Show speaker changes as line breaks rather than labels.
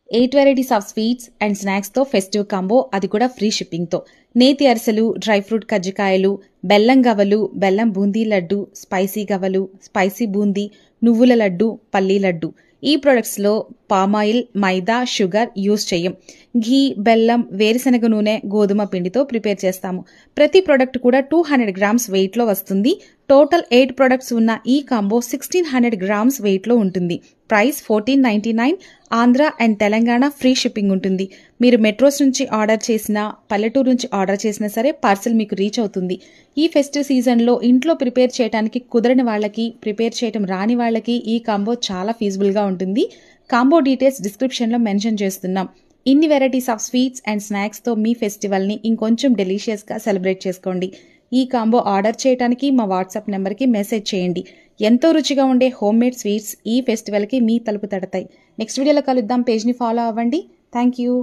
8 varieties of sweets and స్నాక్స్తో festive combo, అది కూడా ఫ్రీ షిప్పింగ్తో. నేతి అరిసెలు, డ్రై ఫ్రూట్ కజ్జికాయలు, బెల్లం గవ్వలు, బెల్లం బూందీ లడ్డు, స్పైసీ గవ్వలు, స్పైసీ బూందీ, నువ్వుల లడ్డు, పల్లీ లడ్డు. ఈ ప్రొడక్ట్స్లో పామాయిల్, మైదా, షుగర్ యూజ్ చేయం. ఘీ, బెల్లం, వేరుశనగ నూనె, గోధుమ పిండితో ప్రిపేర్ చేస్తాము. ప్రతి ప్రొడక్ట్ కూడా 200 గ్రామ్స్ వెయిట్లో వస్తుంది. టోటల్ 8 ప్రొడక్ట్స్ ఉన్న ఈ కాంబో 1600 గ్రామ్స్ వెయిట్లో ఉంటుంది. Price 1499. Andhra and Telangana free shipping ఉంటుంది. మీరు మెట్రోస్ నుంచి ఆర్డర్ చేసినా, పల్లెటూరు నుంచి ఆర్డర్ చేసినా సరే పార్సిల్ మీకు రీచ్ అవుతుంది. ఈ ఫెస్టివ్ సీజన్లో ఇంట్లో ప్రిపేర్ చేయడానికి కుదరని వాళ్ళకి, ప్రిపేర్ చేయడం రాని వాళ్ళకి ఈ కాంబో చాలా ఫీజిబుల్గా ఉంటుంది. కాంబో డీటెయిల్స్ డిస్క్రిప్షన్లో మెన్షన్ చేస్తున్నాం. ఇన్ని వెరైటీస్ ఆఫ్ స్వీట్స్ అండ్ స్నాక్స్తో మీ ఫెస్టివల్ని ఇంకొంచెం డెలీషియస్గా సెలబ్రేట్ చేసుకోండి. ఈ కాంబో ఆర్డర్ చేయడానికి మా వాట్సాప్ నెంబర్కి మెసేజ్ చేయండి. ఎంతో రుచిగా ఉండే హోమ్ మేడ్ స్వీట్స్ ఈ ఫెస్టివల్కి మీ తలుపు తడతాయి. నెక్స్ట్ వీడియోలో కలుద్దాం. పేజ్ని ఫాలో అవ్వండి. Thank you.